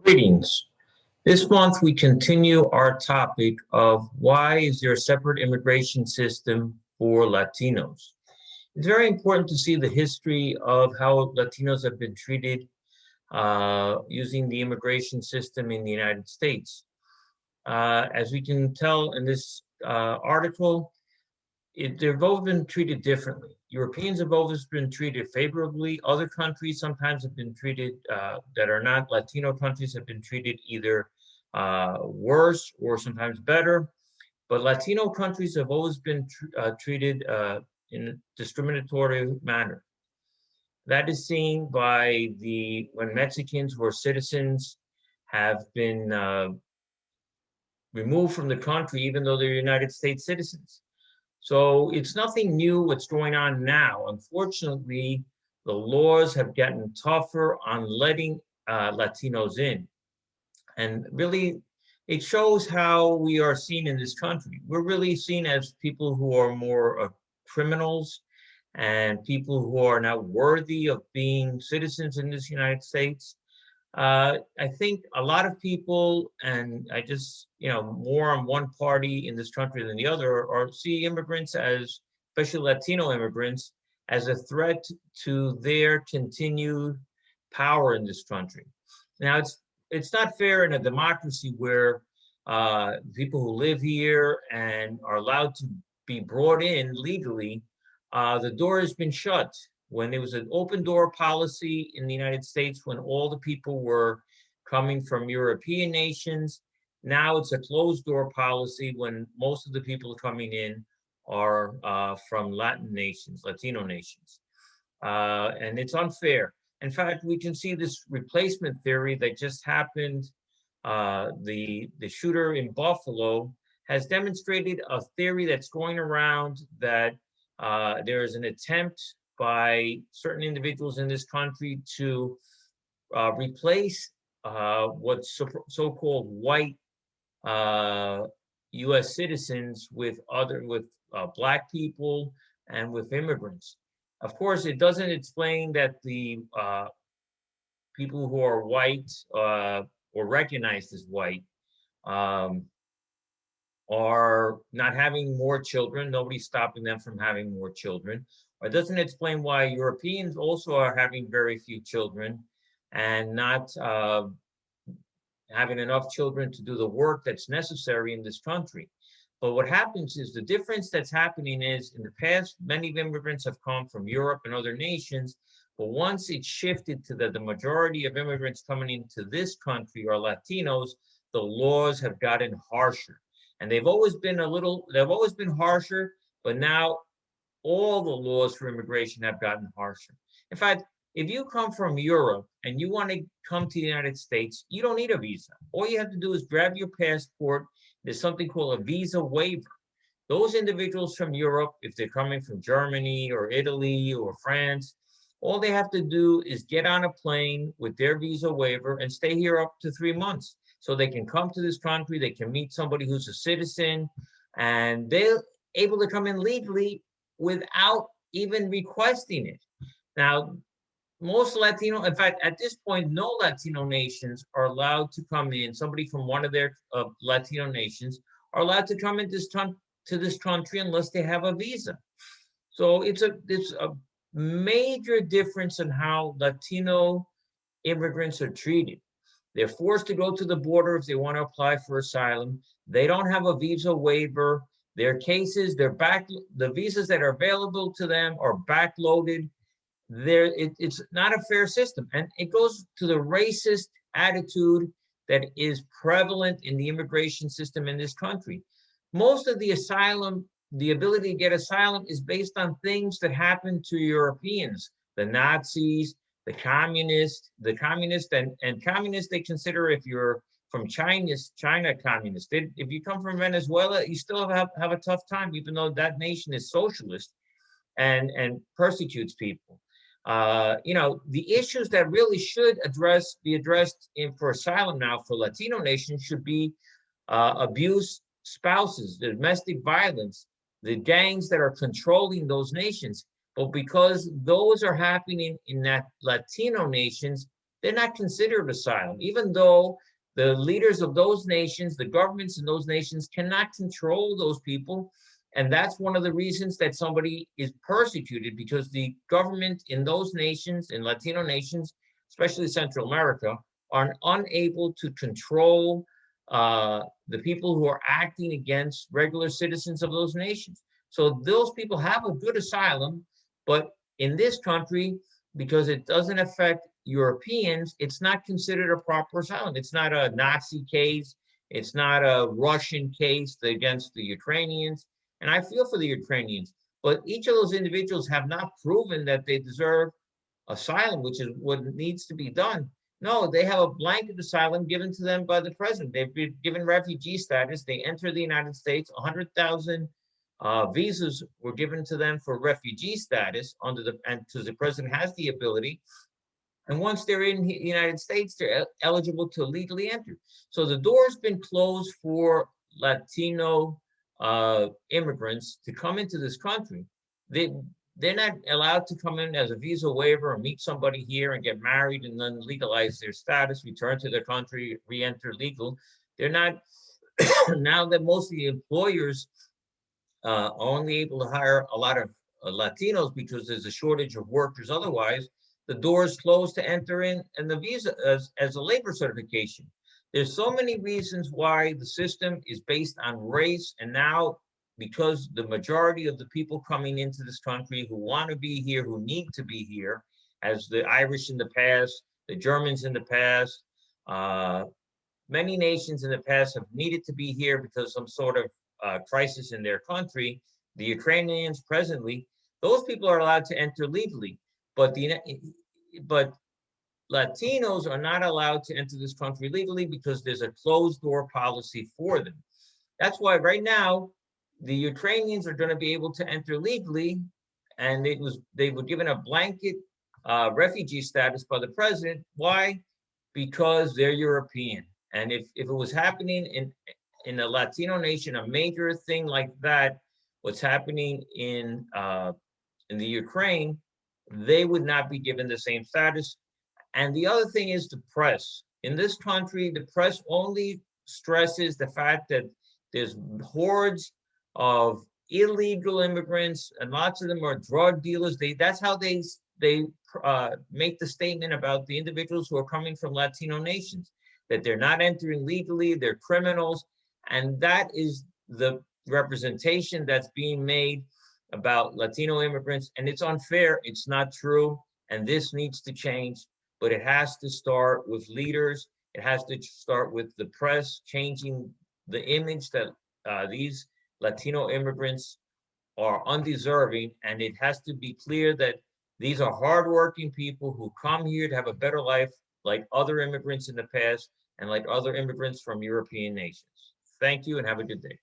Greetings. This month we continue our topic of why is there a separate immigration system for Latinos? It's very important to see the history of how Latinos have been treated using the immigration system in the United States. As we can tell in this article, they've always been treated differently. Europeans have always been treated favorably. Other countries sometimes have been treated that are not Latino countries have been treated either worse or sometimes better. But Latino countries have always been treated in a discriminatory manner. That is seen by when Mexicans who are citizens have been removed from the country, even though they're United States citizens. So it's nothing new what's going on now. Unfortunately, the laws have gotten tougher on letting Latinos in. And really, it shows how we are seen in this country. We're really seen as people who are more criminals and people who are not worthy of being citizens in this United States. I think a lot of people, and I just, more on one party in this country than the other, or see immigrants as, especially Latino immigrants, as a threat to their continued power in this country. Now, it's not fair in a democracy where people who live here and are allowed to be brought in legally, the door has been shut. When there was an open door policy in the United States, when all the people were coming from European nations, now it's a closed door policy when most of the people coming in are from Latin nations, Latino nations. And it's unfair. In fact, we can see this replacement theory that just happened. The shooter in Buffalo has demonstrated a theory that's going around that there is an attempt by certain individuals in this country to replace what's so-called white U.S. citizens with Black people and with immigrants. Of course, it doesn't explain that the people who are white or recognized as white are not having more children. Nobody's stopping them from having more children. It doesn't explain why Europeans also are having very few children and not having enough children to do the work that's necessary in this country. But what happens is the difference that's happening is in the past, many immigrants have come from Europe and other nations. But once it shifted to the majority of immigrants coming into this country are Latinos, the laws have gotten harsher. And they've always been harsher, but now all the laws for immigration have gotten harsher. In fact, if you come from Europe and you want to come to the United States, you don't need a visa. All you have to do is grab your passport. There's something called a visa waiver. Those individuals from Europe, if they're coming from Germany or Italy or France, all they have to do is get on a plane with their visa waiver and stay here up to 3 months. So they can come to this country, they can meet somebody who's a citizen, and they're able to come in legally without even requesting it. Now, most Latino, in fact, at this point, no Latino nations are allowed to come in. Somebody from one of their Latino nations are allowed to come into this country unless they have a visa. So it's a major difference in how Latino immigrants are treated. They're forced to go to the border if they want to apply for asylum. They don't have a visa waiver. Their cases, the visas that are available to them are backloaded. It's not a fair system. And it goes to the racist attitude that is prevalent in the immigration system in this country. Most of the ability to get asylum is based on things that happened to Europeans, the Nazis, the communists and communists, they consider if you're from China communist. If you come from Venezuela, you still have a tough time, even though that nation is socialist and persecutes people. The issues that really should be addressed for asylum now for Latino nations should be abuse, spouses, domestic violence, the gangs that are controlling those nations. But because those are happening in that Latino nations, they're not considered asylum, even though the leaders of those nations, the governments in those nations cannot control those people. And that's one of the reasons that somebody is persecuted, because the government in those nations, in Latino nations, especially Central America, are unable to control the people who are acting against regular citizens of those nations. So those people have a good asylum, but in this country, because it doesn't affect Europeans, it's not considered a proper asylum. It's not a Nazi case. It's not a Russian case against the Ukrainians. And I feel for the Ukrainians, but each of those individuals have not proven that they deserve asylum, which is what needs to be done. No, they have a blanket asylum given to them by the president. They've been given refugee status. They enter the United States. 100,000 visas were given to them for refugee status and because the president has the ability. And once they're in the United States, they're eligible to legally enter. So the door's been closed for Latino immigrants to come into this country. They're not allowed to come in as a visa waiver or meet somebody here and get married and then legalize their status, return to their country, re-enter legal. They're not, now that most of the employers are only able to hire a lot of Latinos because there's a shortage of workers otherwise, the door is closed to enter in and the visa as a labor certification. There's so many reasons why the system is based on race, and now because the majority of the people coming into this country who want to be here, who need to be here, as the Irish in the past, the Germans in the past, many nations in the past have needed to be here because of some sort of crisis in their country. The Ukrainians presently, those people are allowed to enter legally, but Latinos are not allowed to enter this country legally because there's a closed door policy for them. That's why right now, the Ukrainians are going to be able to enter legally, and they were given a blanket refugee status by the president. Why? Because they're European. And if it was happening in a Latino nation, a major thing like that, what's happening in the Ukraine, they would not be given the same status. And the other thing is the press. In this country, the press only stresses the fact that there's hordes of illegal immigrants, and lots of them are drug dealers. That's how they make the statement about the individuals who are coming from Latino nations, that they're not entering legally, they're criminals. And that is the representation that's being made about Latino immigrants. And it's unfair, it's not true, and this needs to change. But it has to start with leaders. It has to start with the press changing the image that these Latino immigrants are undeserving, and it has to be clear that these are hardworking people who come here to have a better life like other immigrants in the past and like other immigrants from European nations. Thank you and have a good day.